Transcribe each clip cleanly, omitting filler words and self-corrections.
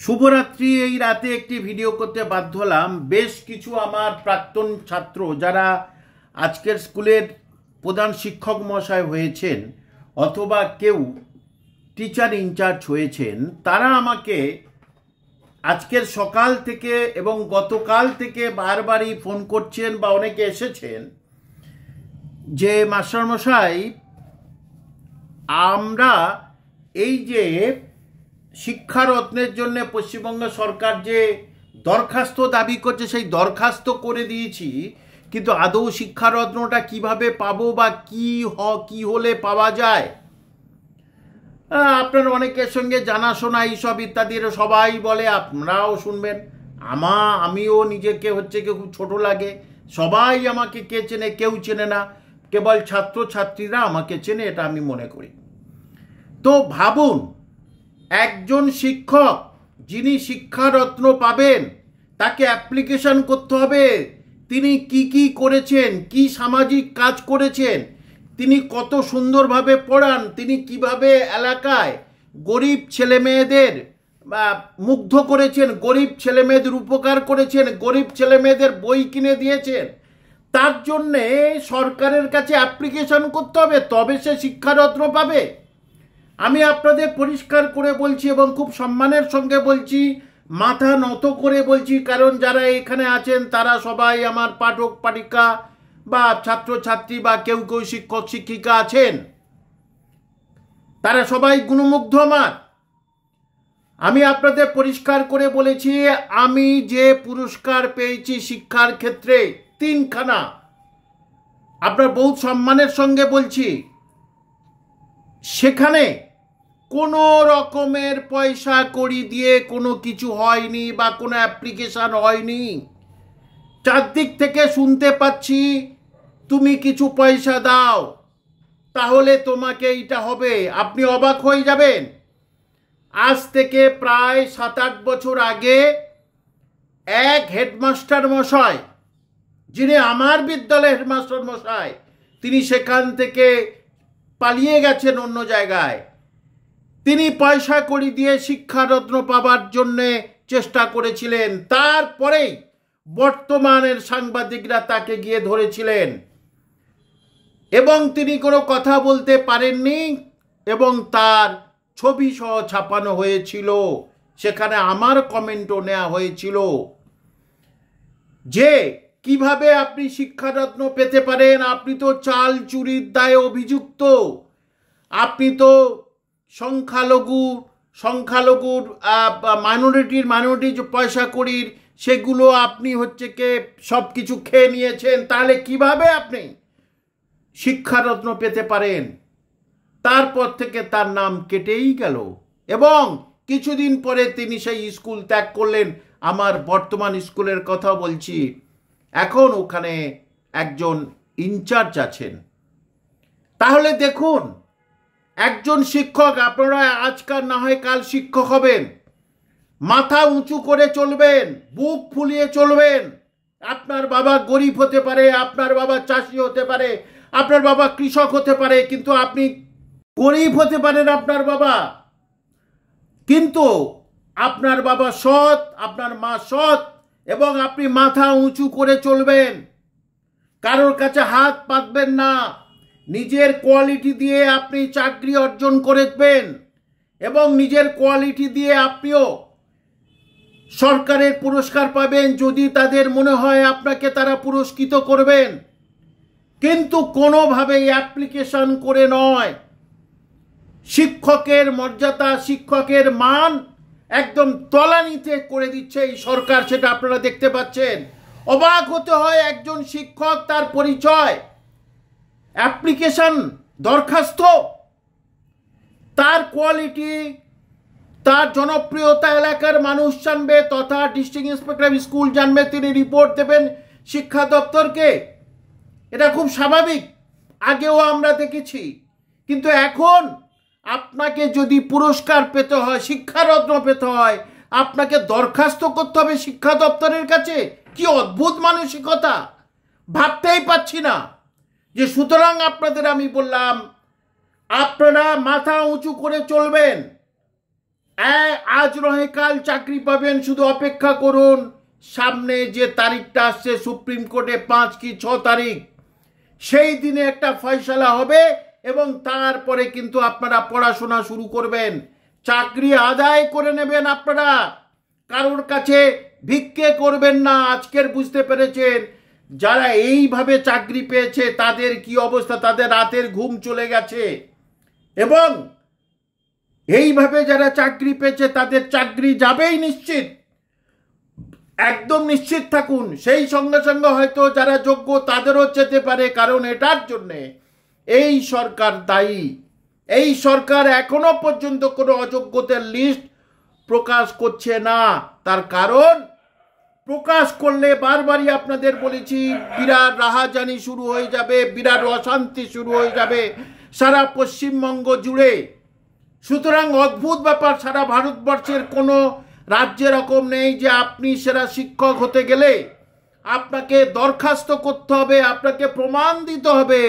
শুভরাত্রি। এই রাতে একটি ভিডিও করতে বাধ্য হলাম। বেশ কিছু আমার প্রাক্তন ছাত্র যারা আজকের স্কুলের প্রধান শিক্ষক মহাশয় হয়েছেন অথবা কেউ টিচার ইনচার্জ হয়েছেন, তারা আমাকে আজকের সকাল থেকে এবং গতকাল থেকে বারবারই ফোন করছেন বা অনেকে এসেছেন যে মাস্টারমশাই, আমরা এই যে শিক্ষারত্নের জন্য পশ্চিমবঙ্গ সরকার যে দরখাস্ত দাবি করছে সেই দরখাস্ত করে দিয়েছি, কিন্তু আদৌ শিক্ষারত্নটা কিভাবে পাবো বা কি হলে পাওয়া যায়। আপনার অনেকের সঙ্গে জানাশোনা এইসব ইত্যাদির সবাই বলে, আপনারাও শুনবেন। আমিও নিজেকে খুব ছোট লাগে। সবাই আমাকে কে চেনে, কেউ চেনে না, কেবল ছাত্রছাত্রীরা আমাকে চেনে, এটা আমি মনে করি। তো ভাবুন, একজন শিক্ষক যিনি শিক্ষারত্ন পাবেন তাকে অ্যাপ্লিকেশন করতে হবে তিনি কি করেছেন, কি সামাজিক কাজ করেছেন, তিনি কত সুন্দরভাবে পড়ান, তিনি কিভাবে এলাকায় গরিব ছেলেমেয়েদের মুগ্ধ করেছেন, গরিব ছেলেমেয়েদের উপকার করেছেন, গরিব ছেলেমেয়েদের বই কিনে দিয়েছেন। তার জন্যে সরকারের কাছে অ্যাপ্লিকেশন করতে হবে, তবে সে শিক্ষারত্ন পাবে। আমি আপনাদের পরিষ্কার করে বলছি এবং খুব সম্মানের সঙ্গে বলছি, মাথা নত করে বলছি, কারণ যারা এখানে আছেন তারা সবাই আমার পাঠক পাঠিকা বা ছাত্রছাত্রী বা কেউ শিক্ষক শিক্ষিকা আছেন, তারা সবাই গুণমুগ্ধ আমার। আমি আপনাদের পরিষ্কার করে বলেছি, আমি যে পুরস্কার পেয়েছি শিক্ষার ক্ষেত্রে 3খানা, আপনার বহুত সম্মানের সঙ্গে বলছি, সেখানে কোনো রকমের পয়সা কড়ি দিয়ে কোনো কিছু হয়নি বা কোনো অ্যাপ্লিকেশন হয়নি। চারদিক থেকে শুনতে পাচ্ছি, তুমি কিছু পয়সা দাও তাহলে তোমাকে এইটা হবে। আপনি অবাক হয়ে যাবেন। আজ থেকে প্রায় 7-8 বছর আগে এক হেডমাস্টার মশাই, যিনি আমার বিদ্যালয়ের হেডমাস্টার মশাই, তিনি সেখান থেকে পালিয়ে গেছেন অন্য জায়গায়। তিনি পয়সা কড়ি দিয়ে শিক্ষারত্ন পাবার জন্যে চেষ্টা করেছিলেন। তারপরেই বর্তমানের সাংবাদিকরা তাকে গিয়ে ধরেছিলেন এবং তিনি কোনো কথা বলতে পারেননি এবং তার ছবি সহ ছাপানো হয়েছিল। সেখানে আমার কমেন্টও নেওয়া হয়েছিল যে কিভাবে আপনি শিক্ষারত্ন পেতে পারেন, আপনি তো চাল চুরির দায়ে অভিযুক্ত, আপনি তো সংখ্যালঘুর মাইনরিটি যে পয়সা কড়ির সেগুলো আপনি সব কিছু খেয়ে নিয়েছেন, তাহলে কিভাবে আপনি শিক্ষারত্ন পেতে পারেন। তারপর থেকে তার নাম কেটেই গেল এবং কিছুদিন পরে তিনি সেই স্কুল ত্যাগ করলেন। আমার বর্তমান স্কুলের কথা বলছি। এখন ওখানে একজন ইনচার্জ আছেন। তাহলে দেখুন, একজন শিক্ষক, আপনারা আজকাল না হয় কাল শিক্ষক হবেন, মাথা উঁচু করে চলবেন, বুক ফুলিয়ে চলবেন। আপনার বাবা গরিব হতে পারে, আপনার বাবা চাষি হতে পারে, আপনার বাবা কৃষক হতে পারে, কিন্তু আপনি গরিব হতে পারেন আপনার বাবা, কিন্তু আপনার বাবা সৎ, আপনার মা সৎ, এবং আপনি মাথা উঁচু করে চলবেন, কারোর কাছে হাত পাতবেন না। নিজের কোয়ালিটি দিয়ে আপনি চাকরি অর্জন করবেন এবং নিজের কোয়ালিটি দিয়ে আপনিও সরকারের পুরস্কার পাবেন যদি তাদের মনে হয় আপনাকে তারা পুরস্কৃত করবেন, কিন্তু কোনোভাবেই অ্যাপ্লিকেশন করে নয়। শিক্ষকের মর্যাদা, শিক্ষকের মান একদম তলানিতে করে দিচ্ছে এই সরকার, সেটা আপনারা দেখতে পাচ্ছেন। অবাক হতে হয়, একজন শিক্ষক, তার পরিচয়, অ্যাপ্লিকেশন, দরখাস্ত, তার কোয়ালিটি, তার জনপ্রিয়তা এলাকার মানুষ জানবে, তথা ডিস্ট্রিক্ট ইন্সপেক্টর অফ স্কুল জানবে, তিনি রিপোর্ট দেবেন শিক্ষা দপ্তরকে। এটা খুব স্বাভাবিক, আগেও আমরা দেখেছি। কিন্তু এখন আপনাকে যদি পুরস্কার পেতে হয়, শিক্ষারত্ন পেতে হয়, আপনাকে দরখাস্ত করতে হবে শিক্ষা দপ্তরের কাছে। কি অদ্ভুত মানসিকতা, ভাবতেই পাচ্ছি না। যে সুতরাং আপনাদের আমি বললাম, আপনারা মাথা উঁচু করে চলবেন। আজ নয় কাল চাকরি পাবেন, শুধু অপেক্ষা করুন। সামনে যে তারিখটা আসছে সুপ্রিম কোর্টে 5 কি 6 তারিখ, সেই দিনে একটা ফয়সালা হবে এবং তারপরে কিন্তু আপনারা পড়াশোনা শুরু করবেন, চাকরি আদায় করে নেবেন। আপনারা কারোর কাছে ভিক্ষে করবেন না। আজকের বুঝতে পেরেছেন যারা এইভাবে চাকরি পেয়েছে তাদের কি অবস্থা, তাদের রাতের ঘুম চলে গেছে। এবং এইভাবে যারা চাকরি পেয়েছে তাদের চাকরি যাবেই নিশ্চিত, একদম নিশ্চিত থাকুন। সেই সঙ্গে সঙ্গে হয়তো যারা যোগ্য তাদেরও যেতে পারে, কারণ এটার জন্যে এই সরকার দায়ী। এই সরকার এখনো পর্যন্ত কোনো অযোগ্যতার লিস্ট প্রকাশ করছে না। তার কারণ প্রকাশ করলে বারবারই আপনাদের বলেছি বিরাট রাহাজানি শুরু হয়ে যাবে, বিরাট অশান্তি শুরু হয়ে যাবে সারা পশ্চিমবঙ্গ জুড়ে। সুতরাং অদ্ভুত ব্যাপার, সারা ভারতবর্ষের কোনো রাজ্যে এরকম নেই যে আপনি সেরা শিক্ষক হতে গেলে আপনাকে দরখাস্ত করতে হবে, আপনাকে প্রমাণ দিতে হবে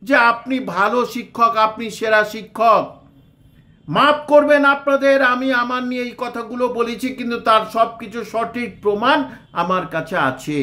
যে আপনি ভালো শিক্ষক, আপনি সেরা শিক্ষক। মাফ করবেন আপনাদের, আমি আমার নিয়ে এই কথাগুলো বলেছি, কিন্তু তার সব কিছু সঠিক প্রমাণ আমার কাছে আছে।